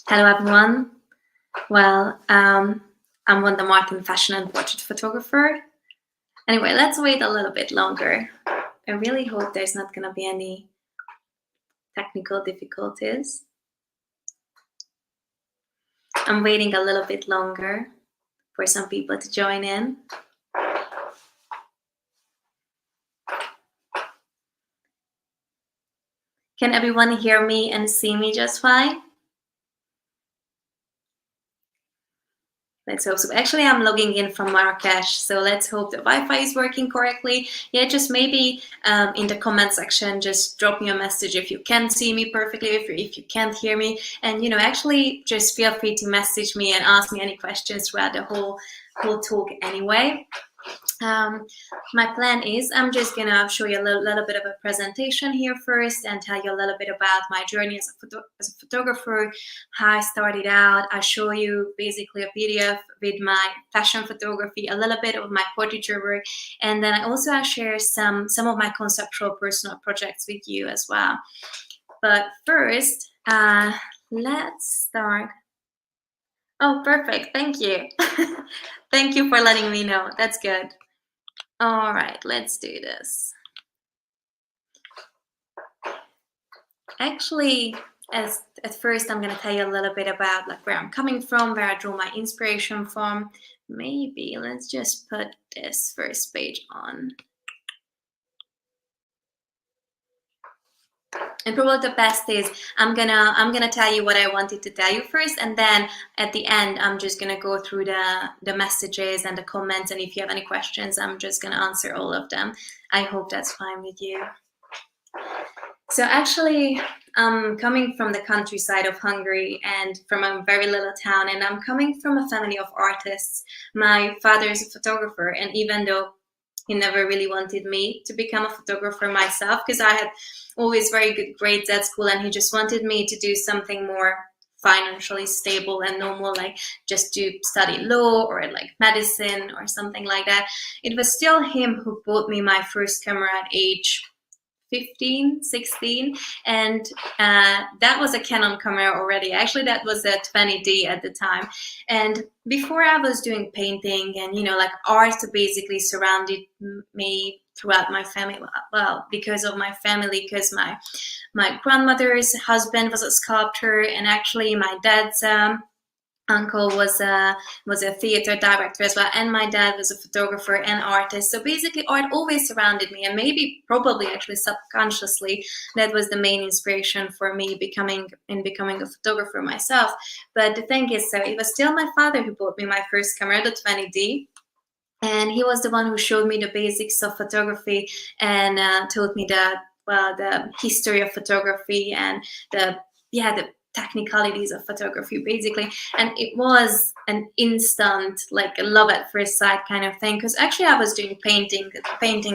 Hello, everyone. Well, I'm Wanda Martin, fashion and portrait photographer. Anyway, let's wait a little bit longer. I really hope there's not going to be any technical difficulties. I'm waiting a little bit longer for some people to join in. Can everyone hear me and see me just fine? Let's hope so. Actually, I'm logging in from Marrakesh, so let's hope the Wi-Fi is working correctly. Yeah, just maybe in the comment section, just drop me a message if you can see me perfectly, if you can't hear me. And, you know, actually just feel free to message me and ask me any questions throughout the whole talk anyway. My plan is I'm just gonna show you a little bit of a presentation here first and tell you a little bit about my journey as a photographer, how I started out. I show you basically a PDF with my fashion photography, a little bit of my portraiture work, and then I share some of my conceptual personal projects with you as well. But first, let's start. Oh, perfect. Thank you. Thank you for letting me know. That's good. All right, let's do this. Actually, at first, I'm going to tell you a little bit about like where I'm coming from, where I draw my inspiration from. Maybe let's just put this first page on. And probably the best is I'm gonna tell you what I wanted to tell you first, and then at the end I'm just gonna go through the messages and the comments, and if you have any questions, I'm just gonna answer all of them. I hope that's fine with you. So actually, I'm coming from the countryside of Hungary and from a very little town, and I'm coming from a family of artists. My father is a photographer, and even though he never really wanted me to become a photographer myself, because I had always very good grades at school, and he just wanted me to do something more financially stable and normal, like just to study law or like medicine or something like that. It was still him who bought me my first camera at age 15, 16, and that was a Canon camera already. Actually, that was a 20D at the time. And before I was doing painting and, you know, like art basically surrounded me throughout my family. Well, because of my family, because my grandmother's husband was a sculptor, and actually my dad's uncle was a theater director as well, and my dad was a photographer and artist. So basically art always surrounded me, and maybe probably actually subconsciously that was the main inspiration for me becoming a photographer myself. But the thing is, so it was still my father who bought me my first camera, the 20D, and he was the one who showed me the basics of photography and taught me the history of photography and the technicalities of photography basically. And it was an instant like a love at first sight kind of thing, because actually I was doing painting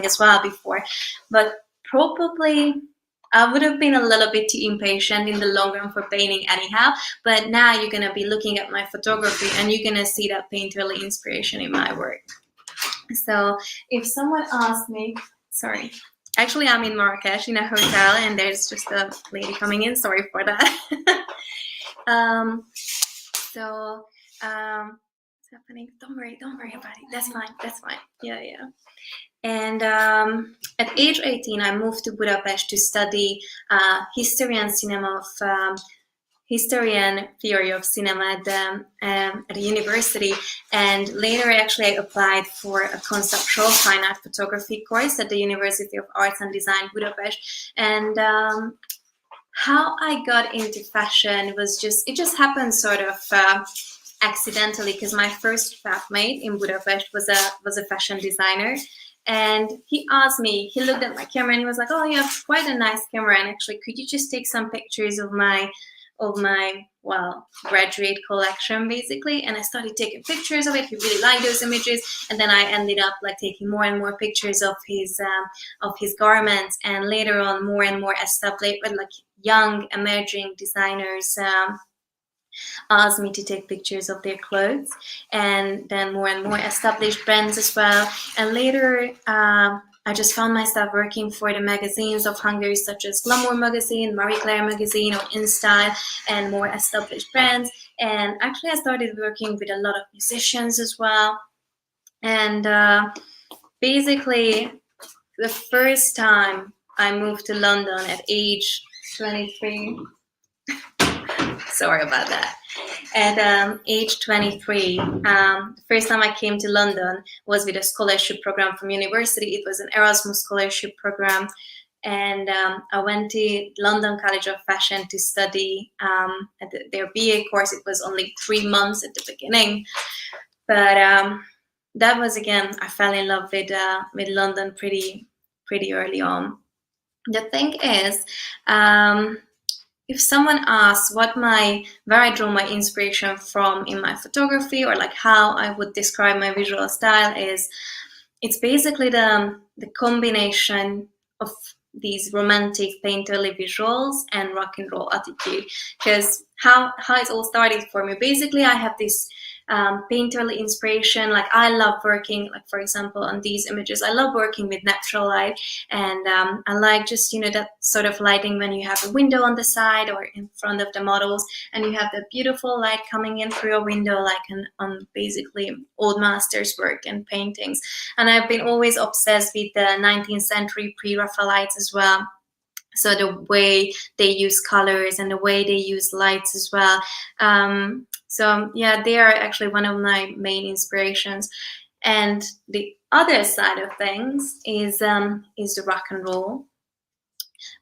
as well before, but probably I would have been a little bit too impatient in the long run for painting anyhow. But now you're going to be looking at my photography and you're going to see that painterly inspiration in my work. So if someone asked me, sorry, actually I'm in Marrakesh in a hotel and there's just a lady coming in, sorry for that. What's happening? Don't worry about it. That's fine. Yeah. And at age 18, I moved to Budapest to study history and theory of cinema at the university. And later, actually, I applied for a conceptual fine art photography course at the University of Arts and Design Budapest. And how I got into fashion was it just happened sort of accidentally, because my first flatmate in Budapest was a fashion designer. And he looked at my camera and he was like, "Oh, you have quite a nice camera, and actually could you just take some pictures of my graduate collection basically?" And I started taking pictures of it. He really liked those images, and then I ended up like taking more and more pictures of his garments, and later on more and more established like young emerging designers asked me to take pictures of their clothes, and then more and more established brands as well. And later I just found myself working for the magazines of Hungary, such as Glamour magazine, Marie Claire magazine, or InStyle, and more established brands. And actually, I started working with a lot of musicians as well. And basically, the first time I moved to London at age 23, sorry about that. At age 23, the first time I came to London was with a scholarship program from university. It was an Erasmus scholarship program. And I went to London College of Fashion to study at their BA course. It was only 3 months at the beginning. But that was, again, I fell in love with London pretty early on. The thing is, if someone asks where I draw my inspiration from in my photography, or like how I would describe my visual style, it's basically the combination of these romantic painterly visuals and rock and roll attitude. Because how it all started for me, basically I have this painterly inspiration. Like I love working, like for example on these images, I love working with natural light, and I like just that sort of lighting when you have a window on the side or in front of the models, and you have the beautiful light coming in through a window, like on basically old masters' work and paintings. And I've been always obsessed with the 19th century pre-Raphaelites as well. So the way they use colors and the way they use lights as well. So yeah, they are actually one of my main inspirations. And the other side of things is the rock and roll,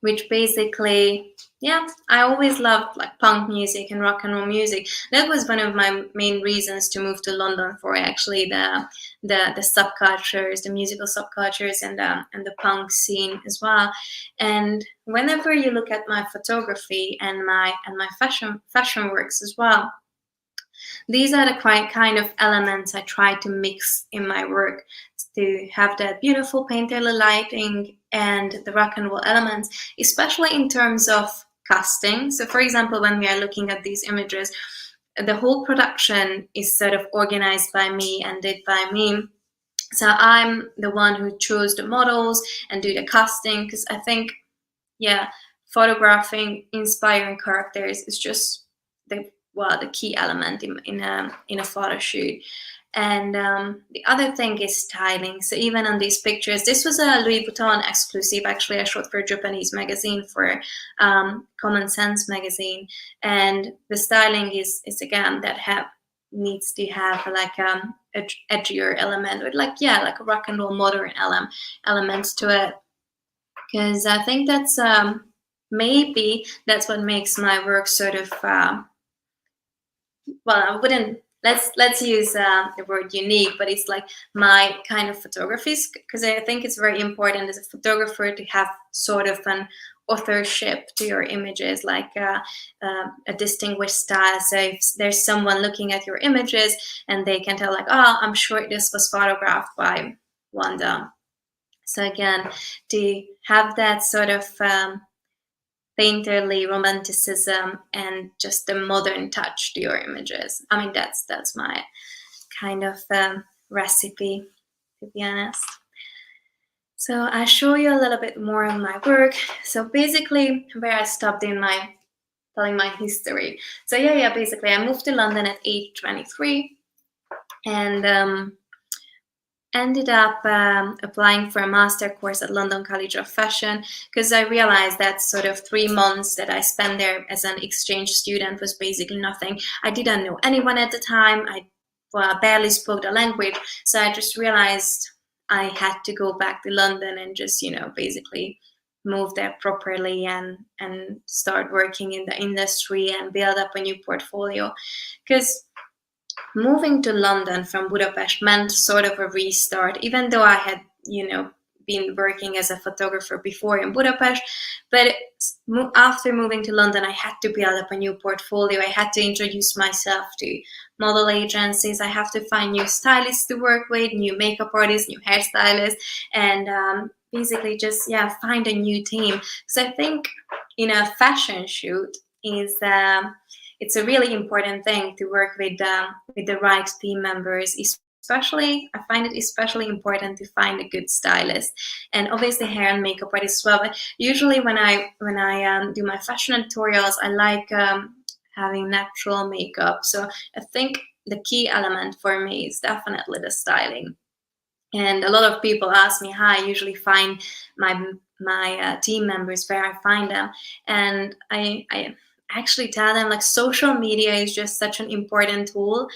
which basically, yeah, I always loved like punk music and rock and roll music. That was one of my main reasons to move to London, for actually the subcultures, the musical subcultures, and the punk scene as well. And whenever you look at my photography and my fashion works as well, these are the kind of elements I try to mix in my work, to have that beautiful painterly lighting and the rock and roll elements, especially in terms of casting. So for example, when we are looking at these images, the whole production is sort of organized by me and did by me. So I'm the one who chose the models and do the casting, because I think, yeah, photographing inspiring characters is just the key element in a photo shoot. And the other thing is styling. So even on these pictures, this was a Louis Vuitton exclusive. Actually, I shot for a Japanese magazine, for Common Sense magazine, and the styling is again that needs to have like edgier element, or like a rock and roll modern elements to it, because I think that's maybe that's what makes my work sort of I wouldn't, let's use the word unique, but it's like my kind of photographies, because I think it's very important as a photographer to have sort of an authorship to your images, like a distinguished style. So if there's someone looking at your images and they can tell like, oh, I'm sure this was photographed by Wanda. So again, to have that sort of painterly romanticism and just the modern touch to your images. I mean, that's my kind of recipe, to be honest. So I'll show you a little bit more of my work. So basically, where I stopped in my telling my history. So yeah, basically I moved to London at age 23, and ended up applying for a master course at London College of Fashion, because I realized that sort of 3 months that I spent there as an exchange student was basically nothing. I didn't know anyone at the time. I barely spoke the language. So I just realized I had to go back to London and just, basically move there properly and start working in the industry and build up a new portfolio. Because moving to London from Budapest meant sort of a restart, even though I had, been working as a photographer before in Budapest. But after moving to London, I had to build up a new portfolio. I had to introduce myself to model agencies. I have to find new stylists to work with, new makeup artists, new hairstylists, and basically just, find a new team. So I think in a fashion shoot it's a really important thing to work with the right team members, especially, I find it especially important to find a good stylist, and obviously hair and makeup artist as well. But usually when I do my fashion tutorials, I like having natural makeup. So I think the key element for me is definitely the styling. And a lot of people ask me how I usually find my team members, where I find them, and I actually tell them, like, social media is just such an important tool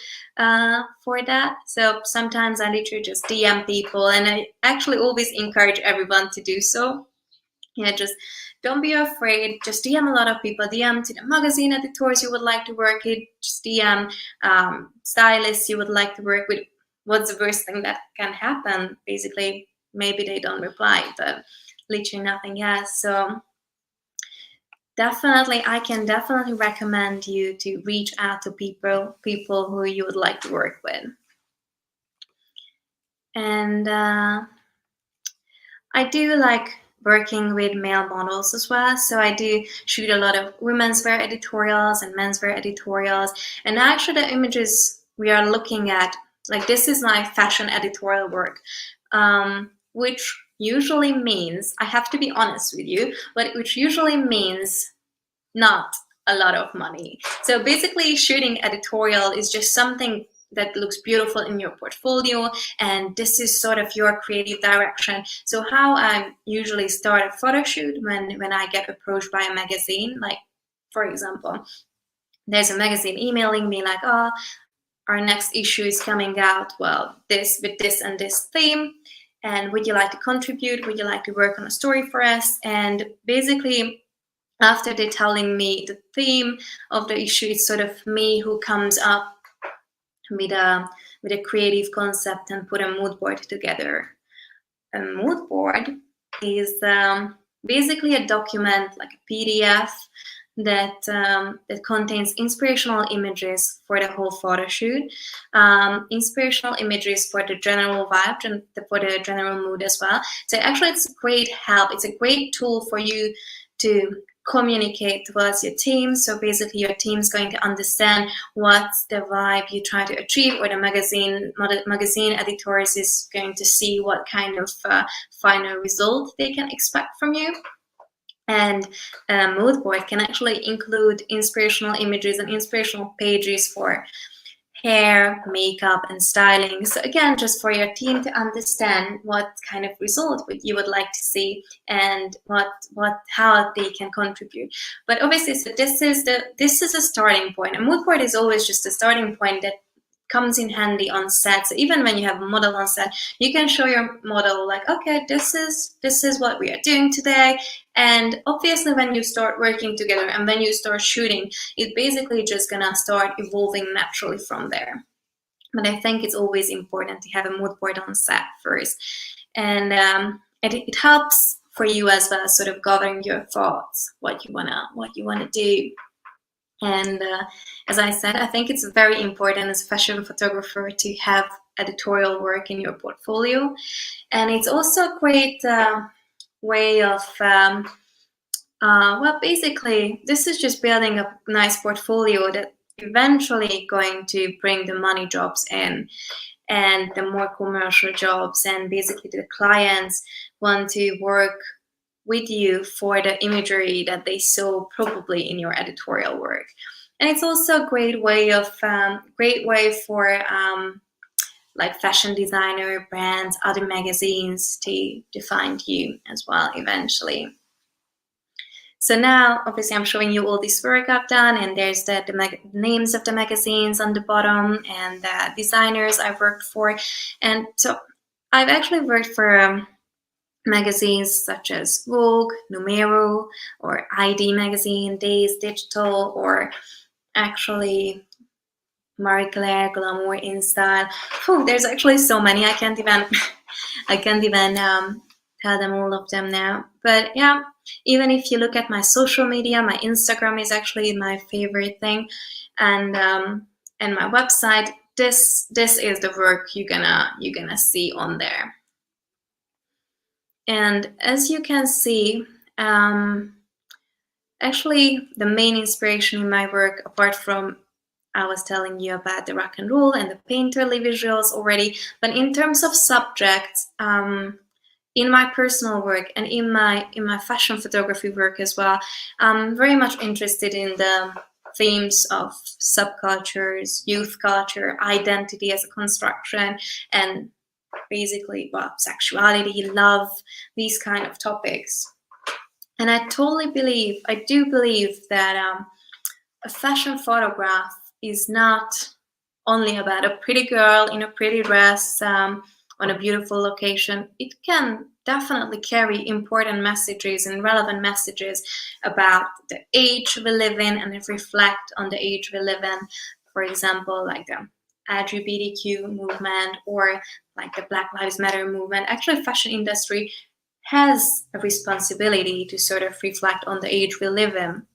for that. So sometimes I literally just DM people, and I actually always encourage everyone to do so. Yeah, just don't be afraid. Just DM a lot of people. DM to the magazine editors you would like to work with. Just DM stylists you would like to work with. What's the worst thing that can happen? Basically, maybe they don't reply, but literally nothing else. So definitely, I can definitely recommend you to reach out to people who you would like to work with. And I do like working with male models as well. So I do shoot a lot of women's wear editorials and men's wear editorials. And actually the images we are looking at, like, this is my fashion editorial work, which usually means, I have to be honest with you, but which usually means not a lot of money. So basically shooting editorial is just something that looks beautiful in your portfolio, and this is sort of your creative direction. So how I usually start a photo shoot when I get approached by a magazine, like, for example, there's a magazine emailing me like, oh, our next issue is coming out, well, this with this and this theme, and would you like to contribute? Would you like to work on a story for us? And basically, after they're telling me the theme of the issue, it's sort of me who comes up with a creative concept and put a mood board together. A mood board is basically a document, like a PDF, that contains inspirational images for the whole photo shoot, inspirational images for the general vibe and for the general mood as well. So actually, it's a great help. It's a great tool for you to communicate towards your team. So basically your team is going to understand what's the vibe you try to achieve, or the magazine editors is going to see what kind of final result they can expect from you. And a mood board can actually include inspirational images and inspirational pages for hair, makeup, and styling. So again, just for your team to understand what kind of result you would like to see, and how they can contribute. But obviously, so this is a starting point. A mood board is always just a starting point that comes in handy on set. So even when you have a model on set, you can show your model, like, okay, this is what we are doing today. And obviously when you start working together and when you start shooting, it's basically just gonna start evolving naturally from there. But I think it's always important to have a mood board on set first. And it helps for you as well, sort of gathering your thoughts, what you wanna do. And as I said, I think it's very important as a fashion photographer to have editorial work in your portfolio. And it's also a great way of, well, basically, this is just building a nice portfolio that eventually going to bring the money jobs in, and the more commercial jobs, and basically the clients want to work with you for the imagery that they saw probably in your editorial work. And it's also a great way for like fashion designer, brands, other magazines to find you as well eventually. So now, obviously, I'm showing you all this work I've done, and there's the names of the magazines on the bottom, and the designers I've worked for. And so I've actually worked for magazines such as Vogue, Numero, or ID Magazine, Days Digital, or actually Marie Claire, Glamour, InStyle. There's actually so many. I can't even tell them all of them now. But yeah, even if you look at my social media, my Instagram is actually my favorite thing, and my website. This is the work you're gonna see on there. And as you can see, actually the main inspiration in my work, apart from I was telling you about the rock and roll and the painterly visuals already. But in terms of subjects, in my personal work and in my fashion photography work as well, I'm very much interested in the themes of subcultures, youth culture, identity as a construction, and basically, well, sexuality, love, these kind of topics. And I do believe that a fashion photograph is not only about a pretty girl in a pretty dress on a beautiful location. It can definitely carry important messages and relevant messages about the age we live in and reflect on the age we live in. For example, like the LGBTQ movement or like the Black Lives Matter movement. Actually, fashion industry has a responsibility to sort of reflect on the age we live in.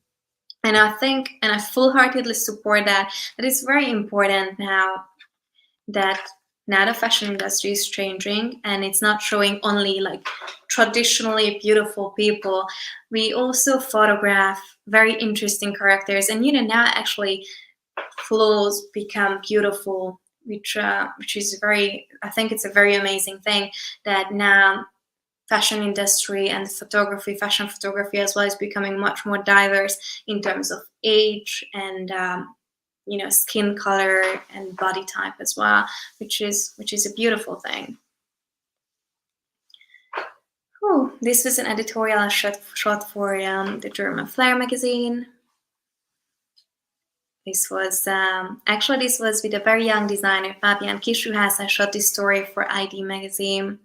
And I think, and I full-heartedly support that it's very important now that the fashion industry is changing and it's not showing only like traditionally beautiful people. We also photograph very interesting characters, and now actually flows become beautiful, which is I think it's a very amazing thing that now fashion industry and fashion photography as well is becoming much more diverse in terms of age and skin color and body type as well, which is a beautiful thing. Oh, this was an editorial I shot for the German Flair magazine. This was this was with a very young designer, Fabian Kischuhas. I shot this story for ID magazine.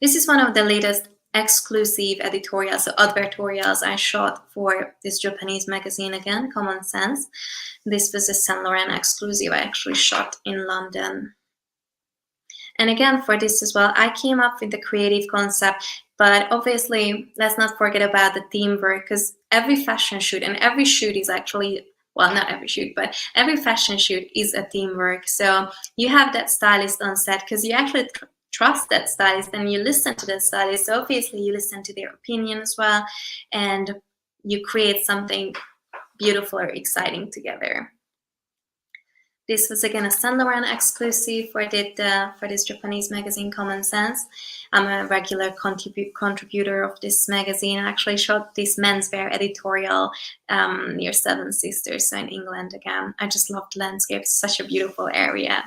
This is one of the latest exclusive editorials, so advertorials I shot for this Japanese magazine again, Common Sense. This was a Saint Laurent exclusive I actually shot in London. And again, for this as well, I came up with the creative concept, but obviously, let's not forget about the theme work, because every fashion shoot and every shoot is actually, well, not every shoot, but every fashion shoot is a theme work. So you have that stylist on set because you actually trust that stylist and you listen to that stylist. So obviously you listen to their opinion as well, and you create something beautiful or exciting together. This was again a Saint Laurent exclusive for this Japanese magazine, Common Sense. I'm a regular contributor of this magazine. I actually shot this menswear editorial near Seven Sisters, so in England again. I just love the landscape. It's such a beautiful area.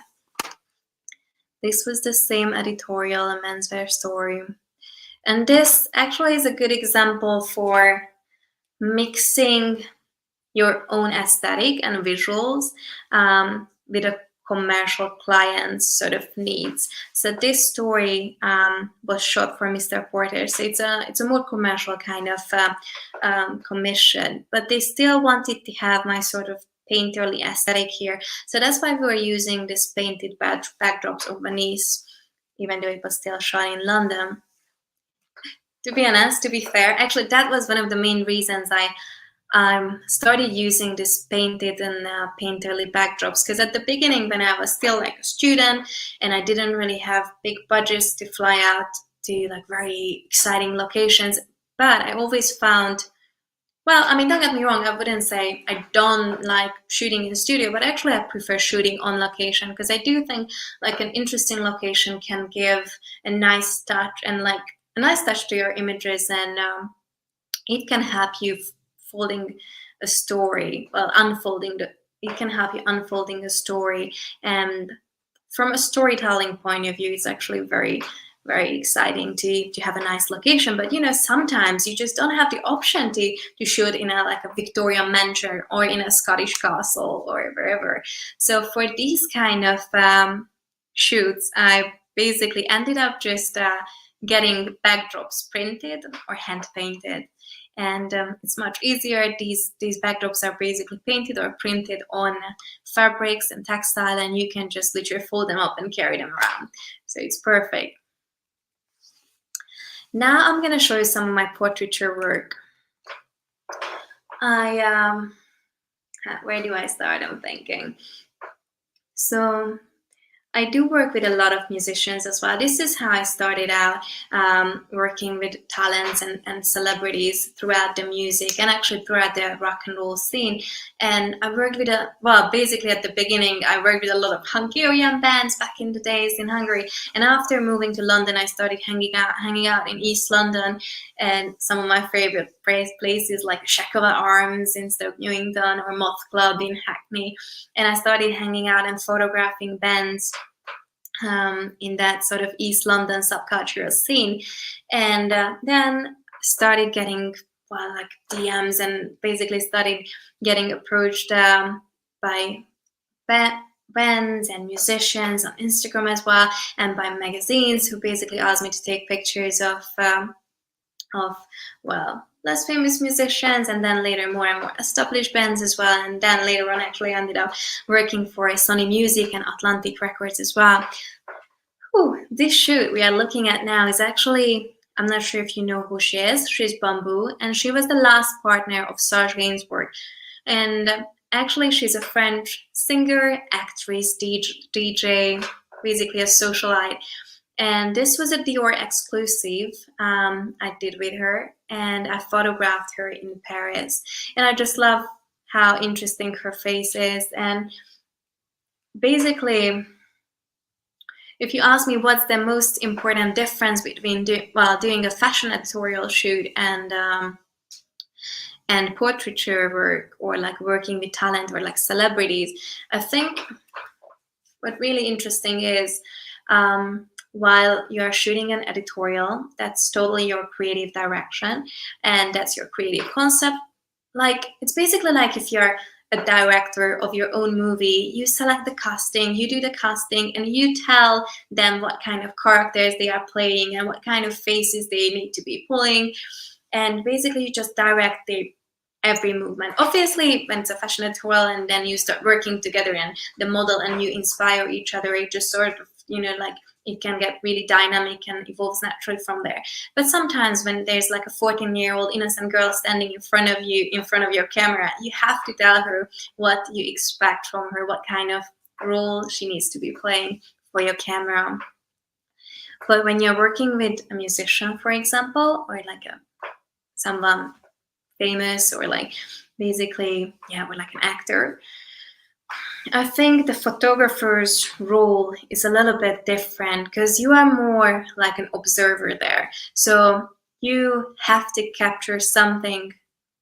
This was the same editorial, a menswear story. And this actually is a good example for mixing your own aesthetic and visuals with a commercial client's sort of needs. So this story was shot for Mr. Porter. So it's a more commercial kind of commission, but they still wanted to have my sort of painterly aesthetic here. So that's why we were using this painted backdrops of Venice, even though it was still shot in London. To be honest, to be fair, actually that was one of the main reasons I started using this painted and painterly backdrops, because at the beginning when I was still like a student and I didn't really have big budgets to fly out to like very exciting locations, but I always found, well, I mean, don't get me wrong, I wouldn't say I don't like shooting in the studio, but actually I prefer shooting on location, because I do think like an interesting location can give a nice touch and like a nice touch to your images, and it can help you unfolding a story. It can help you unfolding a story, and from a storytelling point of view, it's actually very, very exciting to have a nice location. But sometimes you just don't have the option to shoot in a Victorian mansion or in a Scottish castle or wherever. So for these kind of shoots, I basically ended up just getting backdrops printed or hand painted. And it's much easier. These backdrops are basically painted or printed on fabrics and textile, and you can just literally fold them up and carry them around. So it's perfect. Now I'm going to show you some of my portraiture work. Where do I start? I'm thinking. So I do work with a lot of musicians as well. This is how I started out, working with talents and celebrities throughout the music and actually throughout the rock and roll scene. And I worked with basically at the beginning, I worked with a lot of Hungarian bands back in the days in Hungary. And after moving to London, I started hanging out in East London, and some of my favorite places like Shack of Arms in Stoke Newington or Moth Club in Hackney. And I started hanging out and photographing bands in that sort of East London subcultural scene, and then started getting like DMs, and basically started getting approached by bands and musicians on Instagram as well, and by magazines who basically asked me to take pictures of less famous musicians, and then later more and more established bands as well. And then later on, actually ended up working for Sony Music and Atlantic Records as well. This shoot we are looking at now is actually, I'm not sure if you know who she is. She's Bamboo, and she was the last partner of Serge Gainsbourg. And actually, she's a French singer, actress, DJ, basically a socialite. And this was a Dior exclusive I did with her, and I photographed her in Paris. And I just love how interesting her face is. And basically, if you ask me what's the most important difference between doing a fashion editorial shoot and portraiture work, or like working with talent or like celebrities, I think what really interesting is, while you are shooting an editorial, that's totally your creative direction and that's your creative concept. Like, it's basically like if you're a director of your own movie, you select the casting, you do the casting, and you tell them what kind of characters they are playing and what kind of faces they need to be pulling. And basically you just direct every movement. Obviously, when it's a fashion editorial and then you start working together and the model and you inspire each other, it just sort of, like, it can get really dynamic and evolves naturally from there. But sometimes when there's like a 14-year-old innocent girl standing in front of you, in front of your camera, you have to tell her what you expect from her, what kind of role she needs to be playing for your camera. But when you're working with a musician, for example, or like someone famous, or like basically, or like an actor, I think the photographer's role is a little bit different because you are more like an observer there. So you have to capture something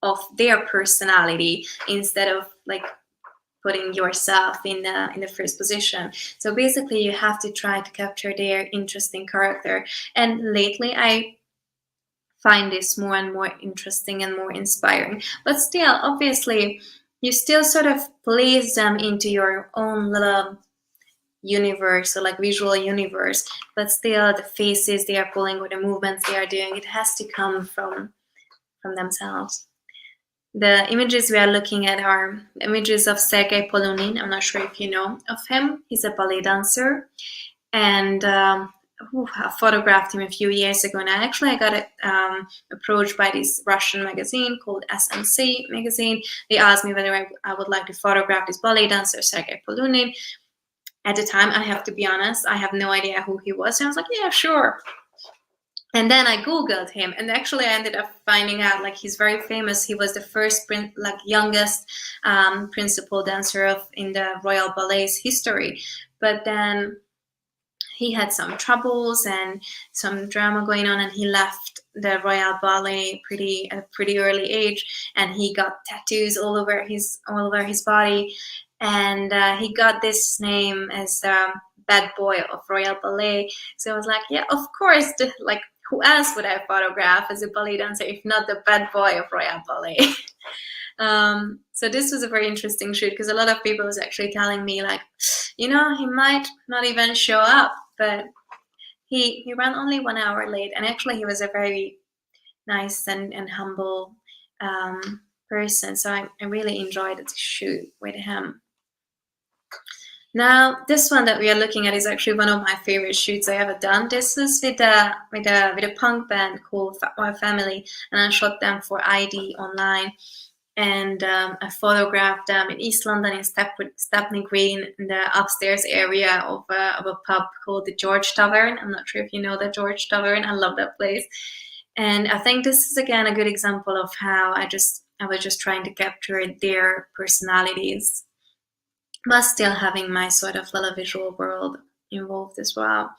of their personality instead of like putting yourself in the first position. So basically you have to try to capture their interesting character. And lately I find this more and more interesting and more inspiring. But still, obviously, you still sort of place them into your own little universe, or like visual universe, but still the faces they are pulling or the movements they are doing, it has to come from themselves. The images we are looking at are images of Sergei Polunin. I'm not sure if you know of him. He's a ballet dancer, and I photographed him a few years ago. And I got approached by this Russian magazine called SMC magazine. They asked me whether I would like to photograph this ballet dancer, Sergei Polunin. At the time, I have to be honest, I have no idea who he was. And I was like, yeah, sure. And then I Googled him, and actually I ended up finding out like he's very famous. He was the first, youngest principal dancer in the Royal Ballet's history. But then he had some troubles and some drama going on, and he left the Royal Ballet at a pretty early age, and he got tattoos all over his body, and he got this name as bad boy of Royal Ballet. So I was like, yeah, of course, who else would I photograph as a ballet dancer if not the bad boy of Royal Ballet? So this was a very interesting shoot because a lot of people was actually telling me like, he might not even show up, but he ran only 1 hour late, and actually he was a very nice and humble person. So I really enjoyed the shoot with him. Now, this one that we are looking at is actually one of my favorite shoots I ever done. This is with a punk band called Fat White Family, and I shot them for ID online. and I photographed them in East London in Stepney Green, in the upstairs area of a pub called the George Tavern. I'm not sure if you know the George Tavern. I love that place. And I think this is again a good example of how I was just trying to capture their personalities, but still having my sort of little visual world involved as well.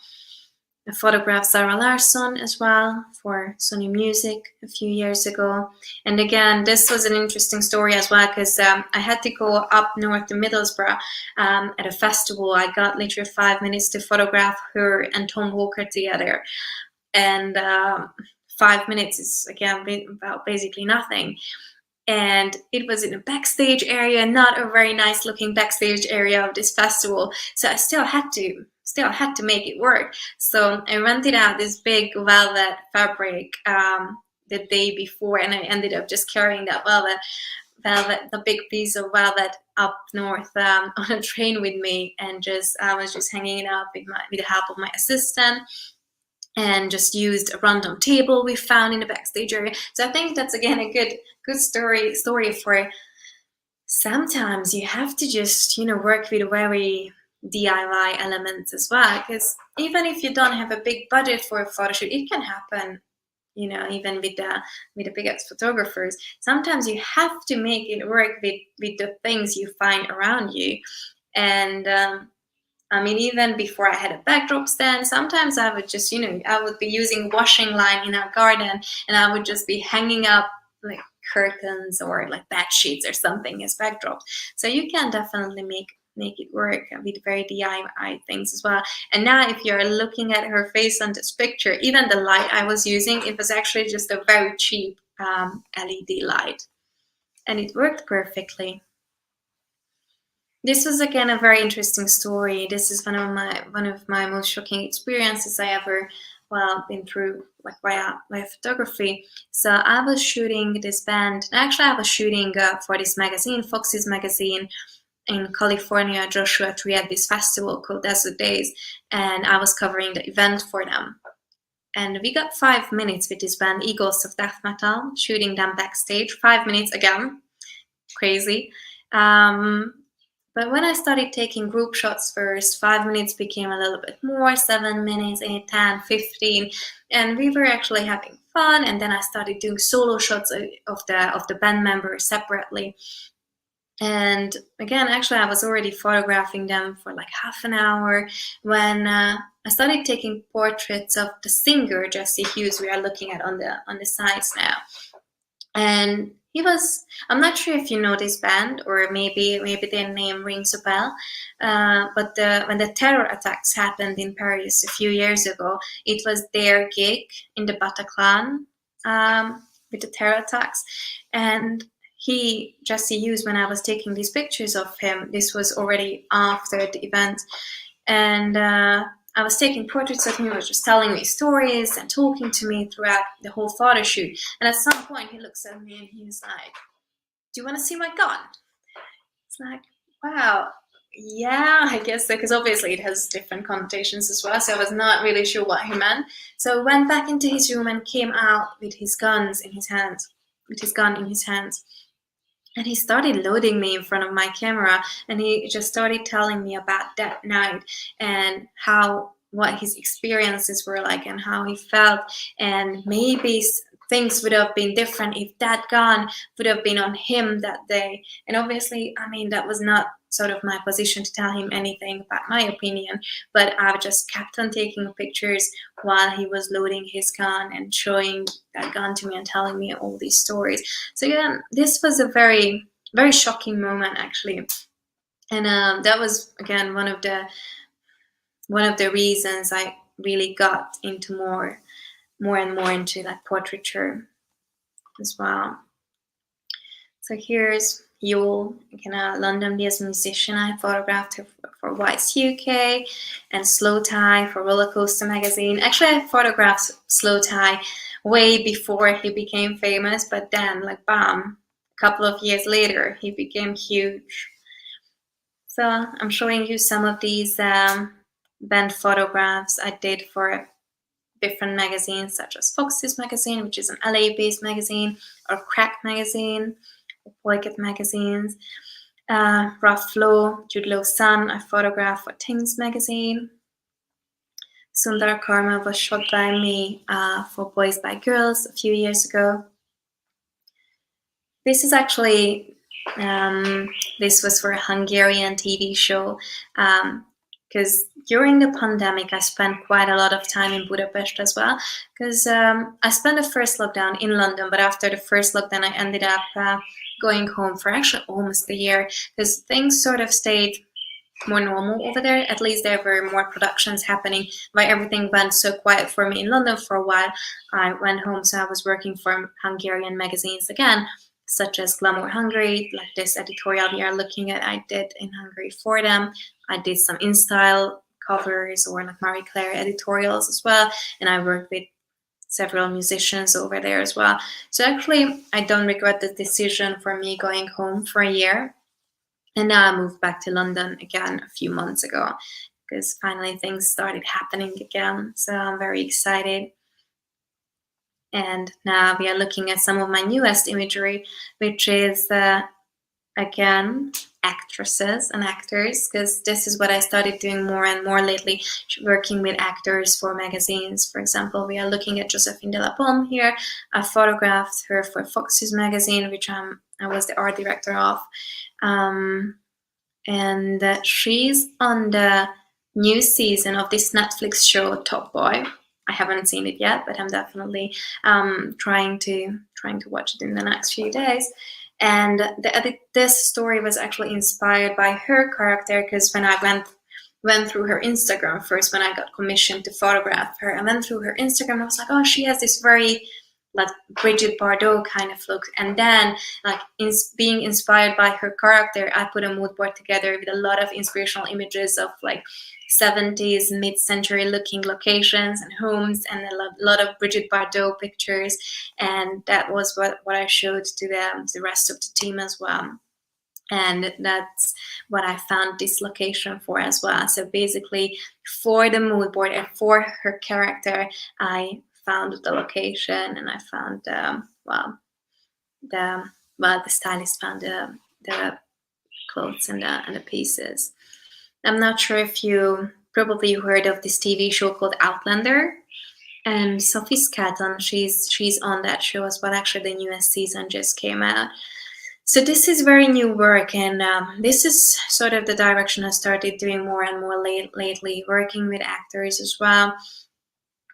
I photographed Zara Larsson as well for Sony Music a few years ago. And again, this was an interesting story as well, because I had to go up north to Middlesbrough at a festival. I got literally 5 minutes to photograph her and Tom Walker together. And 5 minutes is, again, about basically nothing. And it was in a backstage area, not a very nice looking backstage area of this festival. So I still had to make it work. So I rented out this big velvet fabric the day before, and I ended up just carrying that the big piece of velvet up north on a train with me, and I was just hanging it up with the help of my assistant, and just used a random table we found in the backstage area. So I think that's again a good story for sometimes you have to just work with very DIY elements as well, because even if you don't have a big budget for a photo shoot, it can happen, even with the biggest photographers. Sometimes you have to make it work with the things you find around you. And even before I had a backdrop stand, sometimes I would just, I would be using washing line in our garden, and I would just be hanging up like curtains or like bed sheets or something as backdrops. So you can definitely make it work with very DIY things as well. And now if you're looking at her face on this picture, even the light I was using, it was actually just a very cheap LED light, and it worked perfectly. This was again a very interesting story. This is one of my most shocking experiences I ever been through, like via photography. So I was shooting this band. Actually, I was shooting for this magazine, Fox's magazine, in California. Joshua Tree at this festival called Desert Days, and I was covering the event for them. And we got 5 minutes with this band, Eagles of Death Metal, shooting them backstage. 5 minutes again, crazy. But when I started taking group shots first, 5 minutes became a little bit more, 7 minutes, 8, 10, 15. And we were actually having fun. And then I started doing solo shots of the band members separately. And again, actually, I was already photographing them for like half an hour when I started taking portraits of the singer, Jesse Hughes, we are looking at on the sides now. And he was, I'm not sure if you know this band, or maybe their name rings a bell, but when the terror attacks happened in Paris a few years ago, it was their gig in the Bataclan with the terror attacks. And Jesse Hughes, when I was taking these pictures of him, this was already after the event, and I was taking portraits of him. He was just telling me stories and talking to me throughout the whole photo shoot. And at some point, he looks at me and he's like, "Do you want to see my gun?" It's like, wow, yeah, I guess so, because obviously it has different connotations as well. So I was not really sure what he meant. So I went back into his room and came out with his gun in his hands. And he started loading me in front of my camera, and he just started telling me about that night and what his experiences were like and how he felt, and maybe things would have been different if that gun would have been on him that day. And obviously, that was not sort of my position to tell him anything about my opinion, but I just kept on taking pictures while he was loading his gun and showing that gun to me and telling me all these stories. So yeah, this was a very, very shocking moment actually. And that was again one of the reasons I really got into more and more into like portraiture as well. So here's Yule, again, a London-based musician. I photographed her for White's UK, and Slow Tie for Roller Coaster magazine. Actually, I photographed Slow Tie way before he became famous, but then, like, bam, a couple of years later, he became huge. So I'm showing you some of these band photographs I did for different magazines, such as Fox's magazine, which is an LA-based magazine, or Crack magazine. Poiket magazines. Rough Flow, Jude Low's son, I photographed for Things magazine. Sundar Karma was shot by me for Boys by Girls a few years ago. This is actually, this was for a Hungarian TV show, because during the pandemic I spent quite a lot of time in Budapest as well, because I spent the first lockdown in London, but after the first lockdown I ended up going home for actually almost a year, because things sort of stayed more normal over there. At least there were more productions happening. Why everything went so quiet for me in London for a while, I went home, so I was working for Hungarian magazines again, such as Glamour Hungary, like this editorial we are looking at, I did in Hungary for them. I did some InStyle covers or like Marie Claire editorials as well, and I worked with several musicians over there as well. So actually, I don't regret the decision for me going home for a year. And now I moved back to London again a few months ago, because finally things started happening again. So I'm very excited. And now we are looking at some of my newest imagery, which is, again, actresses and actors, because this is what I started doing more and more lately, working with actors for magazines. For example, we are looking at Josephine de la Pomme here. I photographed her for Fox's magazine, which I was the art director of. And she's on the new season of this Netflix show, Top Boy. I haven't seen it yet, but I'm definitely trying to watch it in the next few days. And this story was actually inspired by her character, because when I went through her Instagram first, when I got commissioned to photograph her, I went through her Instagram and I was like, oh, she has this very like Brigitte Bardot kind of look. And then, like, being inspired by her character, I put a mood board together with a lot of inspirational images of like 70s, mid-century looking locations and homes, and a lot of Brigitte Bardot pictures. And that was what I showed to the rest of the team as well. And that's what I found this location for as well. So basically, for the mood board and for her character, I found the location, and I found the stylist found the clothes and the pieces. I'm not sure if you probably heard of this TV show called Outlander, and Sophie Scatton, she's on that show as well. Actually, the newest season just came out. So this is very new work, and this is sort of the direction I started doing more and more lately, working with actors as well.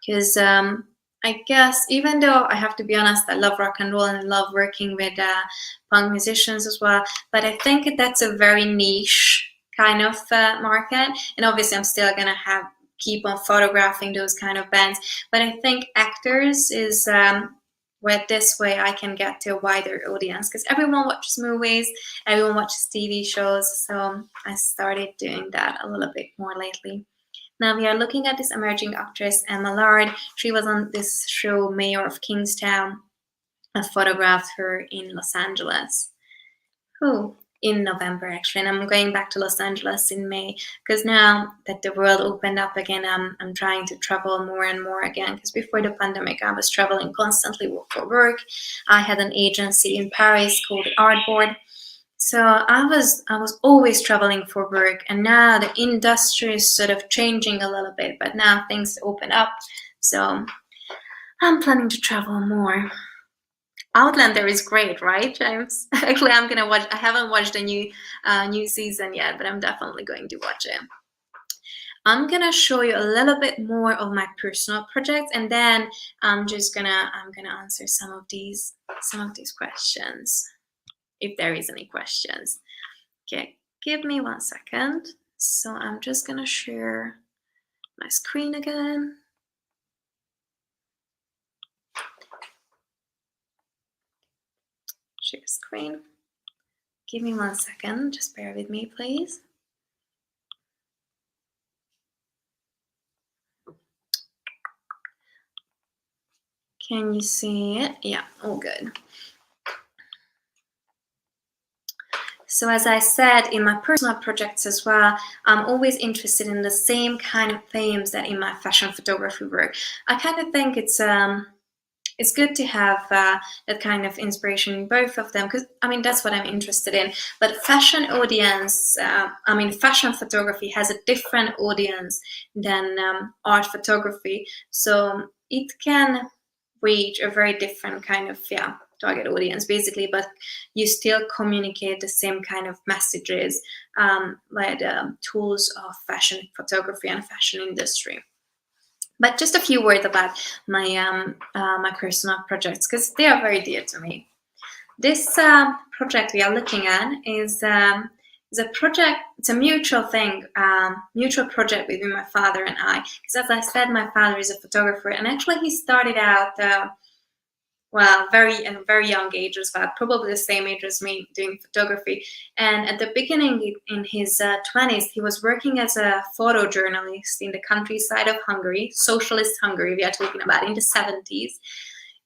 Because I guess, even though I have to be honest, I love rock and roll and I love working with punk musicians as well, but I think that's a very niche kind of market. And obviously I'm still gonna keep on photographing those kind of bands, but I think actors is where this way I can get to a wider audience, because everyone watches movies, everyone watches TV shows, so I started doing that a little bit more lately. Now we are looking at this emerging actress, Emma Lard. She was on this show, Mayor of Kingstown. I photographed her in Los Angeles. In November, actually. And I'm going back to Los Angeles in May, because now that the world opened up again, I'm trying to travel more and more again, because before the pandemic, I was traveling constantly for work. I had an agency in Paris called the Art Board. So I was always traveling for work, and now the industry is sort of changing a little bit, but now things open up, so I'm planning to travel more. Outlander is great, right, James? Actually, I'm gonna watch. I haven't watched the new season yet, but I'm definitely going to watch it. I'm gonna show you a little bit more of my personal projects, and then I'm gonna answer some of these questions, if there is any questions. Okay, give me 1 second. So I'm just gonna share my screen again. Share screen. Give me 1 second, just bear with me, please. Can you see it? Yeah, all good. So as I said, in my personal projects as well, I'm always interested in the same kind of themes that in my fashion photography work. I kind of think it's it's good to have that kind of inspiration in both of them, because I mean that's what I'm interested in. But fashion audience, I mean fashion photography has a different audience than art photography, so it can reach a very different kind of target audience basically, but you still communicate the same kind of messages by the tools of fashion photography and fashion industry. But just a few words about my personal projects, because they are very dear to me. This project we are looking at is a project. It's a mutual thing, mutual project between my father and I. Because as I said, my father is a photographer, and actually he started out at a very young age as well, probably the same age as me, doing photography. And at the beginning, in his 20s, he was working as a photojournalist in the countryside of Hungary, socialist Hungary, we are talking about in the 70s.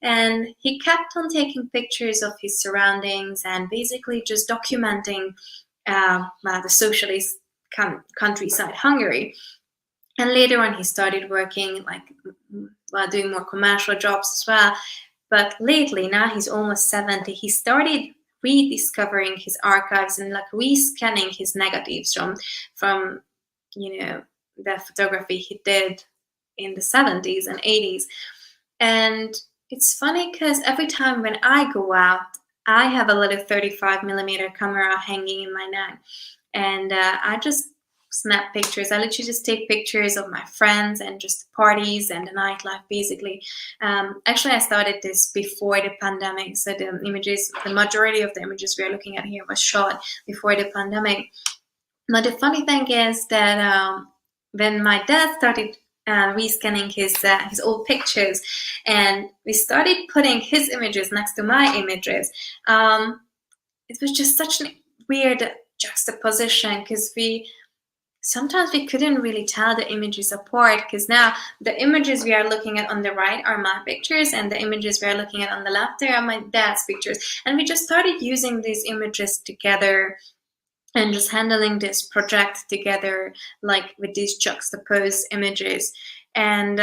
And he kept on taking pictures of his surroundings and basically just documenting the socialist countryside Hungary. And later on, he started working doing more commercial jobs as well. But lately, now he's almost 70, he started rediscovering his archives and rescanning his negatives from the photography he did in the 70s and 80s. And it's funny because every time when I go out, I have a little 35mm camera hanging in my neck, and I just snap pictures. I literally just take pictures of my friends and just parties and the nightlife basically. Actually, I started this before the pandemic, so the majority of the images we are looking at here was shot before the pandemic. But the funny thing is that when my dad started rescanning his old pictures, and we started putting his images next to my images, it was just such a weird juxtaposition, because sometimes we couldn't really tell the images apart, because now the images we are looking at on the right are my pictures, and the images we are looking at on the left, they are my dad's pictures. And we just started using these images together and just handling this project together, like with these juxtaposed images. And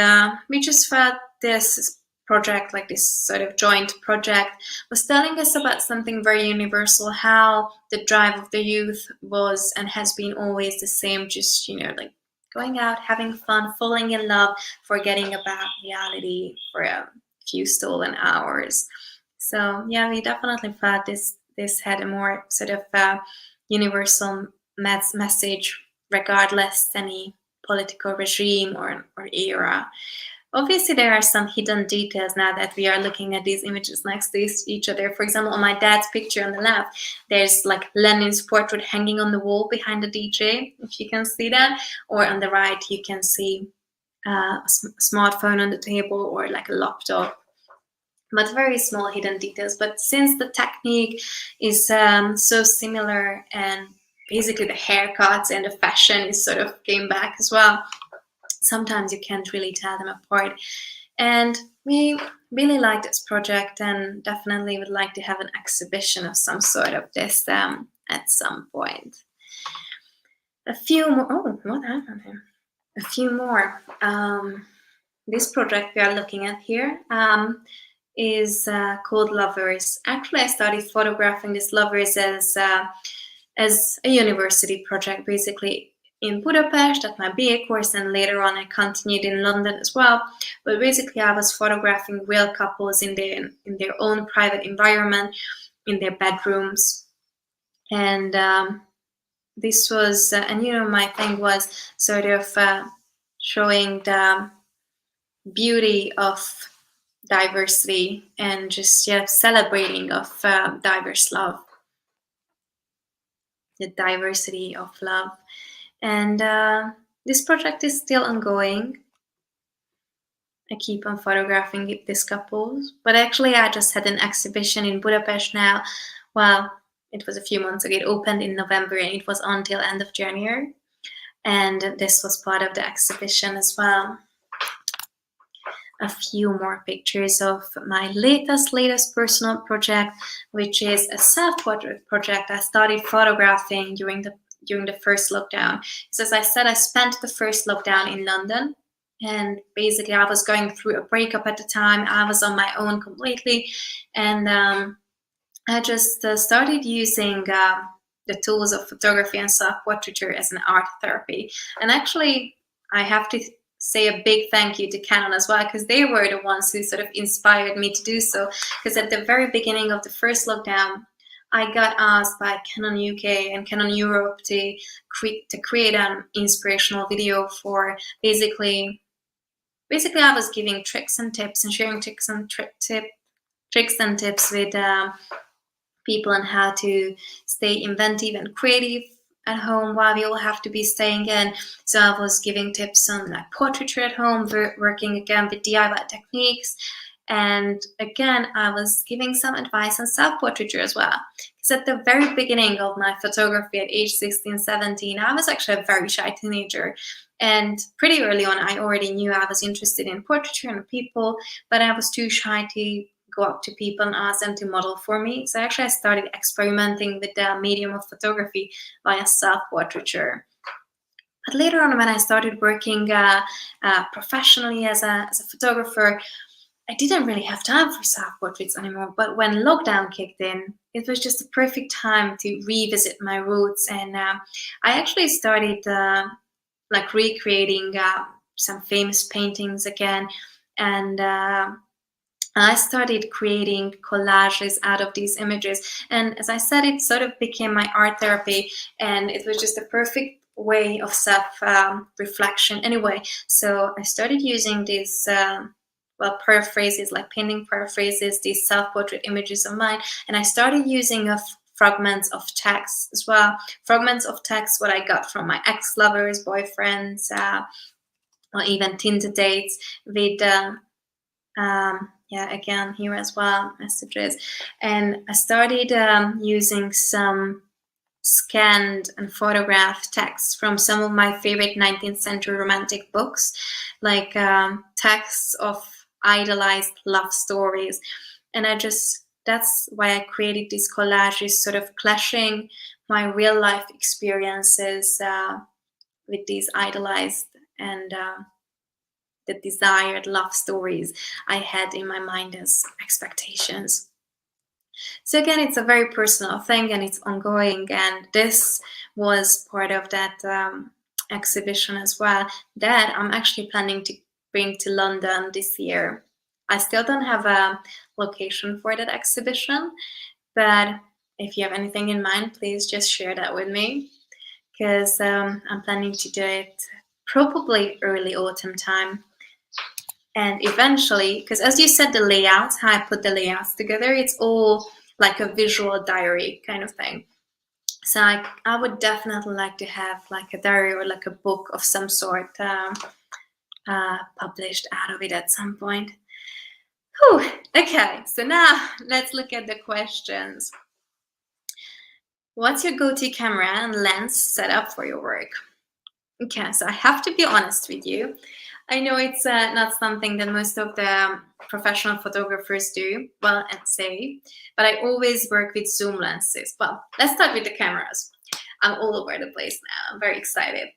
we just felt this project, like this sort of joint project, was telling us about something very universal, how the drive of the youth was and has been always the same, just like going out, having fun, falling in love, forgetting about reality for a few stolen hours. So yeah, we definitely felt this had a more sort of universal message, regardless any political regime or era. Obviously, there are some hidden details now that we are looking at these images next to each other. For example, on my dad's picture on the left, there's like Lenin's portrait hanging on the wall behind the DJ, if you can see that. Or on the right, you can see a smartphone on the table or like a laptop. But very small hidden details. But since the technique is so similar, and basically the haircuts and the fashion is sort of came back as well, sometimes you can't really tell them apart. And we really like this project, and definitely would like to have an exhibition of some sort of this at some point. A few more. Oh, what happened here? A few more. This project we are looking at here is called Lovers. Actually, I started photographing this Lovers as a university project, basically in Budapest at my BA course, and later on I continued in London as well. But basically, I was photographing real couples in their own private environment, in their bedrooms, and this was and my thing was sort of showing the beauty of diversity and just celebrating of diverse love, the diversity of love. And this project is still ongoing. I keep on photographing these couples, but actually I just had an exhibition in Budapest now. Well, it was a few months ago. It opened in November and it was until end of January, and this was part of the exhibition as well. A few more pictures of my latest personal project, which is a self-portrait project I started photographing during the first lockdown. So as I said, I spent the first lockdown in London, And basically I was going through a breakup at the time. I was on my own completely, and I just started using the tools of photography and self-portraiture as an art therapy. And actually, I have to say a big thank you to Canon as well, because they were the ones who sort of inspired me to do so. Because at the very beginning of the first lockdown, I got asked by Canon UK and Canon Europe to create an inspirational video for basically I was giving tricks and tips and sharing tricks and tips with people on how to stay inventive and creative at home while we all have to be staying in. So I was giving tips on like portraiture at home, working again with DIY techniques. And again, I was giving some advice on self-portraiture as well. Because at the very beginning of my photography at age 16, 17, I was actually a very shy teenager. And pretty early on, I already knew I was interested in portraiture and people, but I was too shy to go up to people and ask them to model for me. So actually I started experimenting with the medium of photography via self-portraiture. But later on, when I started working professionally as a photographer, I didn't really have time for self-portraits anymore. But when lockdown kicked in, it was just a perfect time to revisit my roots. And I actually started like recreating some famous paintings again. And I started creating collages out of these images. And as I said, it sort of became my art therapy, and it was just a perfect way of self-reflection anyway. So I started using these paraphrases, like painting paraphrases, these self-portrait images of mine, and I started using fragments of text as well. Fragments of text, what I got from my ex-lovers, boyfriends, or even Tinder dates with again here as well, messages. And I started using some scanned and photographed texts from some of my favorite 19th century romantic books, like texts of idealized love stories. And that's why I created these collages, sort of clashing my real life experiences with these idealized and the desired love stories I had in my mind as expectations. So again, it's a very personal thing and it's ongoing, and this was part of that exhibition as well that I'm actually planning to bring to London this year. I still don't have a location for that exhibition, but if you have anything in mind, please just share that with me, because I'm planning to do it probably early autumn time. And eventually, because as you said, the layouts, how I put the layouts together, it's all like a visual diary kind of thing. So I would definitely like to have like a diary or like a book of some sort published out of it at some point. Whew. Okay, so now let's look at the questions. What's your go-to camera and lens setup for your work? Okay, so I have to be honest with you. I know it's not something that most of the professional photographers do, well, and say, but I always work with zoom lenses. Well, let's start with the cameras. I'm all over the place now. I'm very excited.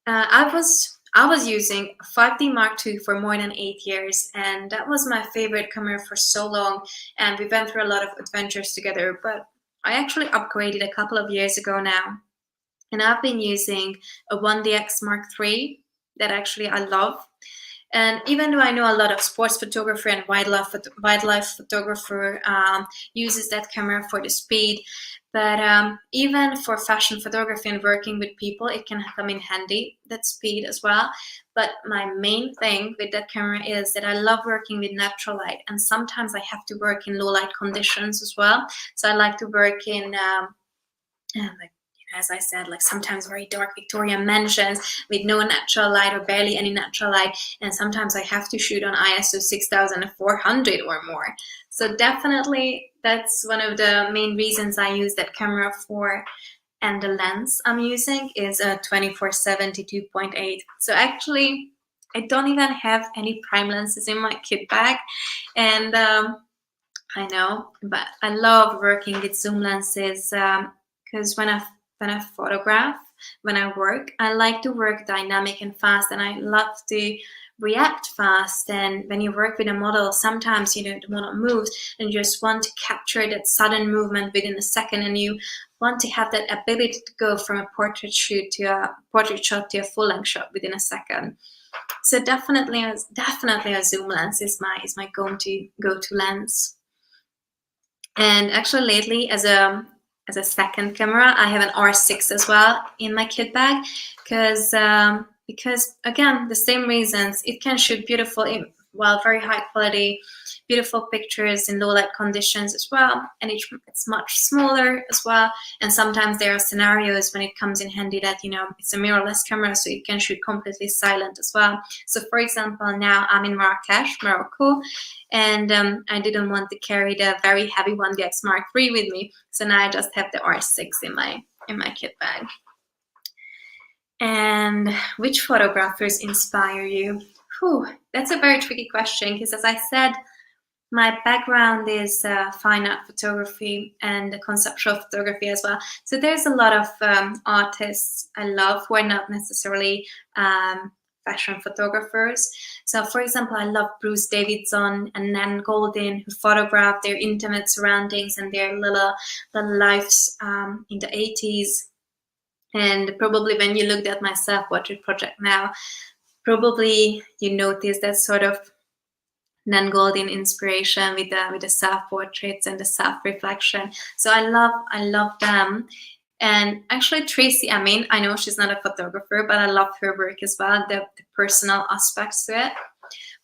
I was using a 5D Mark II for more than 8 years, and that was my favorite camera for so long, and we went through a lot of adventures together, but I actually upgraded a couple of years ago now, and I've been using a 1DX Mark III that actually I love. And even though I know a lot of sports photographer and wildlife photographer uses that camera for the speed, but even for fashion photography and working with people, it can come in handy, that speed as well. But my main thing with that camera is that I love working with natural light, and sometimes I have to work in low light conditions as well. So I like to work in as I said, like sometimes very dark Victorian mansions with no natural light or barely any natural light. And sometimes I have to shoot on ISO 6400 or more. So definitely that's one of the main reasons I use that camera for. And the lens I'm using is a 24-70 2.8. So actually, I don't even have any prime lenses in my kit bag. And I know, but I love working with zoom lenses because when I photograph, when I work, I like to work dynamic and fast, and I love to react fast, and when you work with a model, sometimes the model moves and you just want to capture that sudden movement within a second, and you want to have that ability to go from a portrait shot to a full-length shot within a second. So definitely a zoom lens is my go-to lens. And actually lately, as a second camera, I have an R6 as well in my kit bag, because again, the same reasons. It can shoot beautiful, very high quality, beautiful pictures in low light conditions as well, and it's much smaller as well. And sometimes there are scenarios when it comes in handy that it's a mirrorless camera, so it can shoot completely silent as well. So for example, now I'm in Marrakesh, Morocco, and I didn't want to carry the very heavy 1DX Mark III with me, so now I just have the R6 in my kit bag. And which photographers inspire you? That's a very tricky question, because as I said, my background is fine art photography and conceptual photography as well. So there's a lot of artists I love who are not necessarily fashion photographers. So for example, I love Bruce Davidson and Nan Goldin, who photograph their intimate surroundings and their little lives in the 80s. And probably when you looked at my self-portrait project now, probably you notice that sort of Nan Goldin inspiration with the self-portraits and the self-reflection. So I love them. And actually Tracy Emin, I know she's not a photographer, but I love her work as well, the personal aspects to it.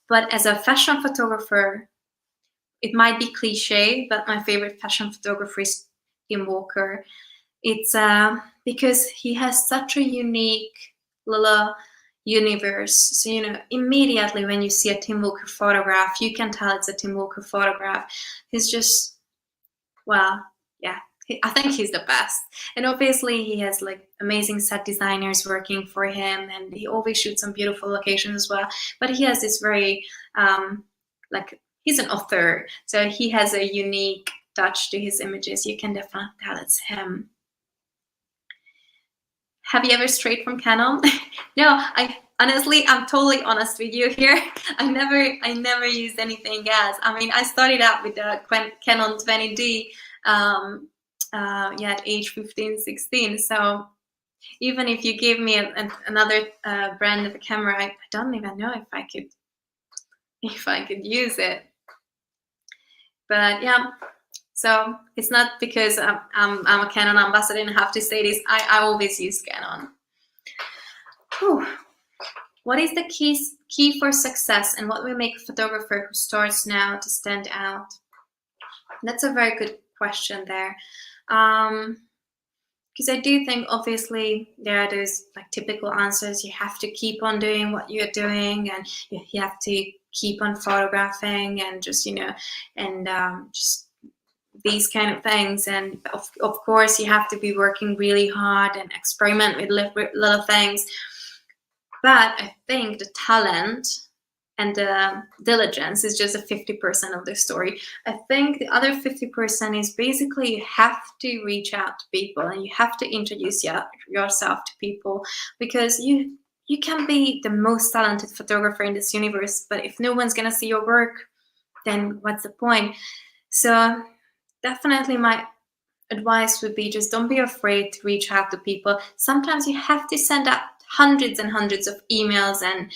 But as a fashion photographer, it might be cliche, but my favorite fashion photographer is Tim Walker. It's because he has such a unique little universe. So immediately when you see a Tim Walker photograph, you can tell it's a Tim Walker photograph. He's just, I think he's the best. And obviously he has amazing set designers working for him, and he always shoots on beautiful locations as well. But he has this very he's an author, so he has a unique touch to his images. You can definitely tell it's him. Have you ever strayed from Canon? No, honestly, I'm totally honest with you here. I never used anything else. I mean, I started out with the Canon 20D at age 15, 16. So even if you give me another brand of a camera, I don't even know if I could use it. But yeah. So it's not because I'm a Canon ambassador and I have to say this. I always use Canon. What is the key for success, and what will make a photographer who starts now to stand out? That's a very good question there. Because I do think obviously there are those typical answers. You have to keep on doing what you're doing, and you have to keep on photographing, and just just these kind of things. And of course you have to be working really hard and experiment with little things. But I think the talent and the diligence is just a 50% of the story. I think the other 50% is basically you have to reach out to people, and you have to introduce yourself to people, because you can be the most talented photographer in this universe, but if no one's gonna see your work, then what's the point? So definitely my advice would be, just don't be afraid to reach out to people. Sometimes you have to send out hundreds and hundreds of emails and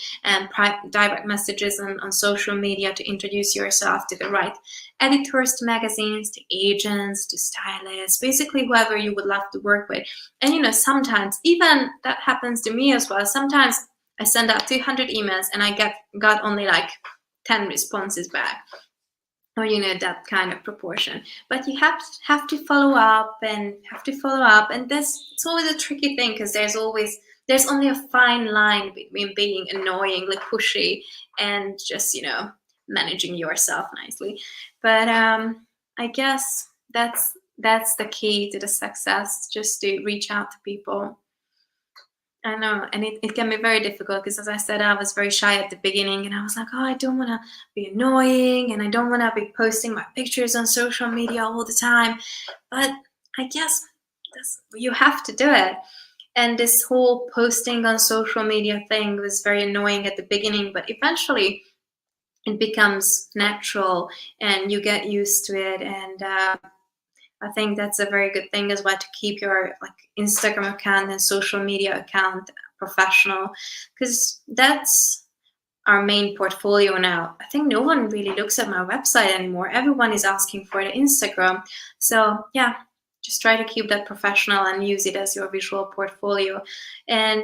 direct messages on social media to introduce yourself to the right editors, to magazines, to agents, to stylists, basically whoever you would love to work with. And sometimes even that happens to me as well. Sometimes I send out 200 emails and I got only 10 responses back, or that kind of proportion. But you have to follow up, and it's always a tricky thing, because there's only a fine line between being annoyingly pushy and just managing yourself nicely. But I guess that's the key to the success, just to reach out to people. I know, and it can be very difficult, because as I said, I was very shy at the beginning, and I was like, oh, I don't want to be annoying, and I don't want to be posting my pictures on social media all the time. But I guess you have to do it. And this whole posting on social media thing was very annoying at the beginning, but eventually it becomes natural and you get used to it. And I think that's a very good thing as well, to keep your Instagram account and social media account professional, because that's our main portfolio now. I think no one really looks at my website anymore. Everyone is asking for the Instagram. So yeah, just try to keep that professional and use it as your visual portfolio. And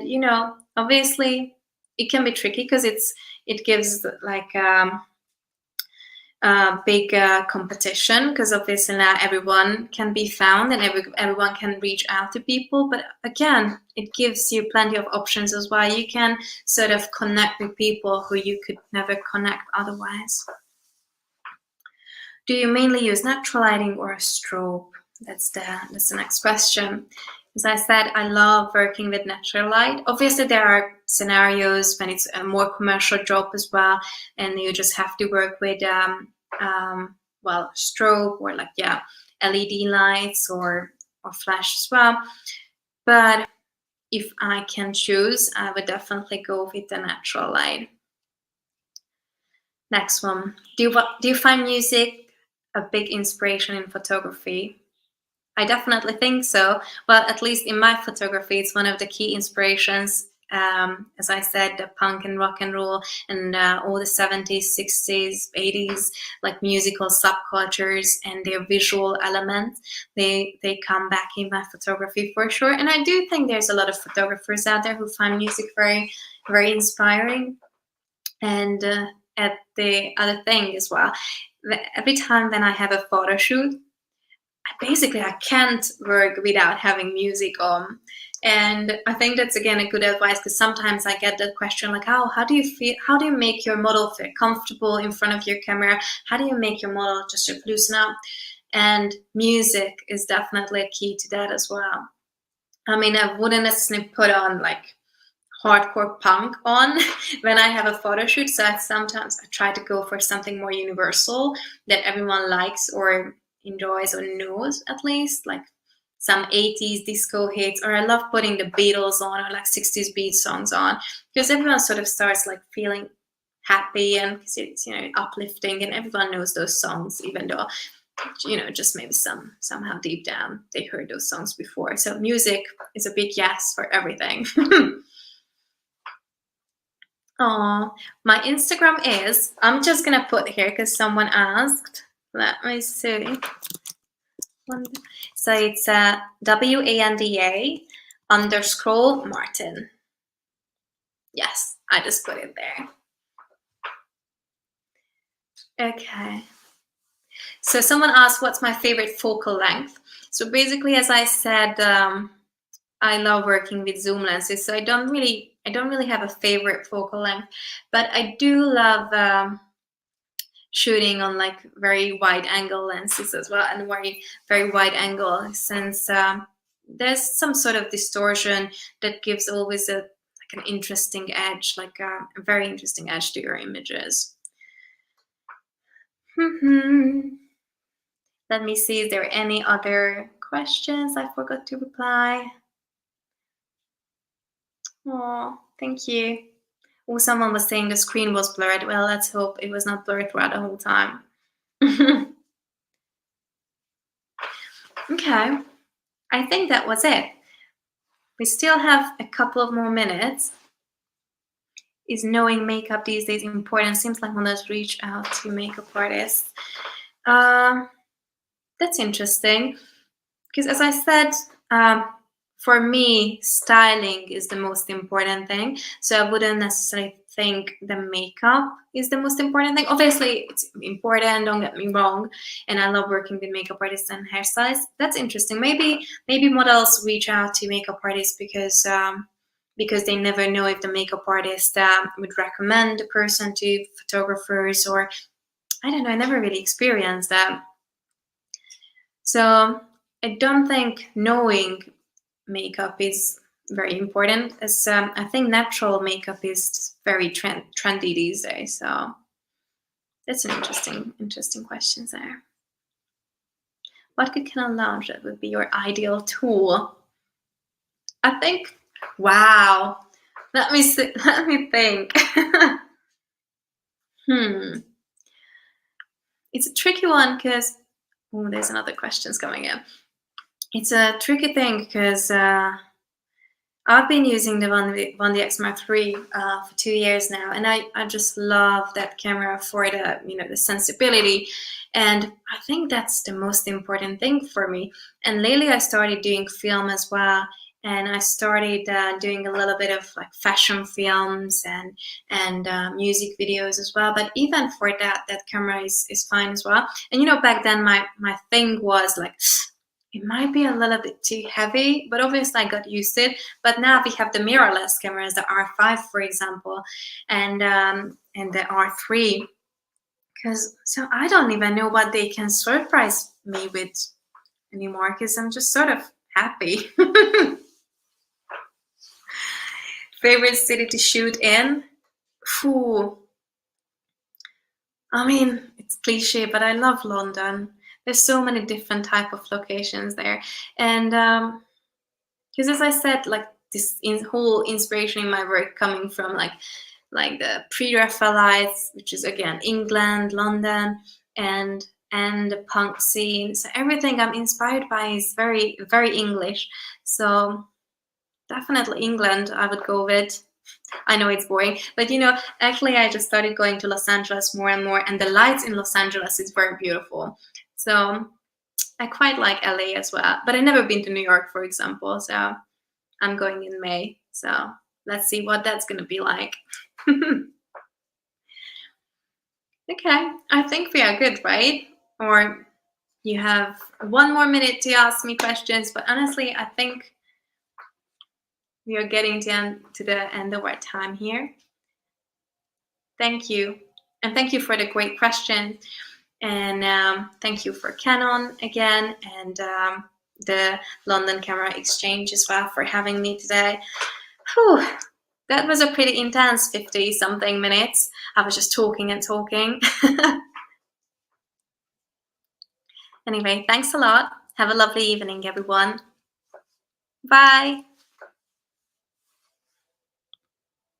obviously it can be tricky because it gives big competition, because obviously now everyone can be found and everyone can reach out to people. But again, it gives you plenty of options as well. You can sort of connect with people who you could never connect otherwise. Do you mainly use natural lighting or a strobe? That's the next question. As I said, I love working with natural light. Obviously, there are scenarios when it's a more commercial job as well, and you just have to work with strobe or LED lights or flash as well. But if I can choose, I would definitely go with the natural light. Next one. Do you find music a big inspiration in photography? I definitely think so. Well, at least in my photography, it's one of the key inspirations. As I said, the punk and rock and roll and all the 70s, 60s, 80s, musical subcultures and their visual elements, they come back in my photography for sure. And I do think there's a lot of photographers out there who find music very, very inspiring. And at the other thing as well, every time when I have a photo shoot, I can't work without having music on. And I think that's again a good advice, because sometimes I get that question how do you feel, how do you make your model feel comfortable in front of your camera, how do you make your model just loosen up? And music is definitely a key to that as well. I mean, I wouldn't necessarily put on hardcore punk on when I have a photo shoot, so sometimes I try to go for something more universal that everyone likes or enjoys or knows, at least some 80s disco hits, or I love putting the Beatles on, or 60s beat songs on, because everyone sort of starts feeling happy, and it's uplifting, and everyone knows those songs, even though just maybe somehow deep down they heard those songs before. So music is a big yes for everything. Oh, my Instagram is, I'm just gonna put here because someone asked. Let me see. So it's WANDA_Martin. Yes, I just put it there. Okay. So someone asked, what's my favorite focal length? So basically, as I said, I love working with zoom lenses. So I don't really have a favorite focal length, but I do love shooting on very wide angle lenses as well, and very, very wide angle, since there's some sort of distortion that gives always an interesting edge, a very interesting edge to your images. Let me see, is there any other questions I forgot to reply? Oh, thank you. Oh, someone was saying the screen was blurred. Well, let's hope it was not blurred throughout the whole time. Okay, I think that was it. We still have a couple of more minutes. Is knowing makeup these days important? Seems like one does reach out to makeup artists. That's interesting, because as I said, for me, styling is the most important thing. So I wouldn't necessarily think the makeup is the most important thing. Obviously, it's important, don't get me wrong. And I love working with makeup artists and hairstylists. That's interesting. Maybe models reach out to makeup artists because they never know if the makeup artist would recommend the person to photographers, or I don't know. I never really experienced that. So I don't think knowing makeup is very important, as I think natural makeup is very trendy these days. So that's an interesting question there. What could Canon launch that would be your ideal tool? I think Wow. Let me see, let me think. It's a tricky one because there's another questions coming in. It's a tricky thing because I've been using the Wanda X Mark III for 2 years now, and I just love that camera for the the sensibility, and I think that's the most important thing for me. And lately I started doing film as well, and I started doing a little bit of like fashion films and music videos as well. But even for that camera is fine as well. And back then my thing was like, it might be a little bit too heavy, but obviously I got used to it. But now we have the mirrorless cameras, the R5, for example, and the R3. So I don't even know what they can surprise me with anymore, because I'm just sort of happy. Favorite city to shoot in? I mean, it's cliche, but I love London. There's so many different type of locations there, and because as I said, like this whole inspiration in my work coming from like the pre-Raphaelites, which is again England, London, and the punk scene. So everything I'm inspired by is very, very English. So definitely England I would go with. I know it's boring, but actually I just started going to Los Angeles more and more, and the lights in Los Angeles is very beautiful. So I quite like LA as well, but I've never been to New York, for example. So I'm going in May. So let's see what that's going to be like. Okay, I think we are good, right? Or you have 1 more minute to ask me questions, but honestly, I think we are getting to the end of our time here. Thank you. And thank you for the great question. And thank you for Canon again, and the London Camera Exchange as well for having me today. Whew, that was a pretty intense 50-something minutes. I was just talking and talking. Anyway, thanks a lot. Have a lovely evening, everyone. Bye.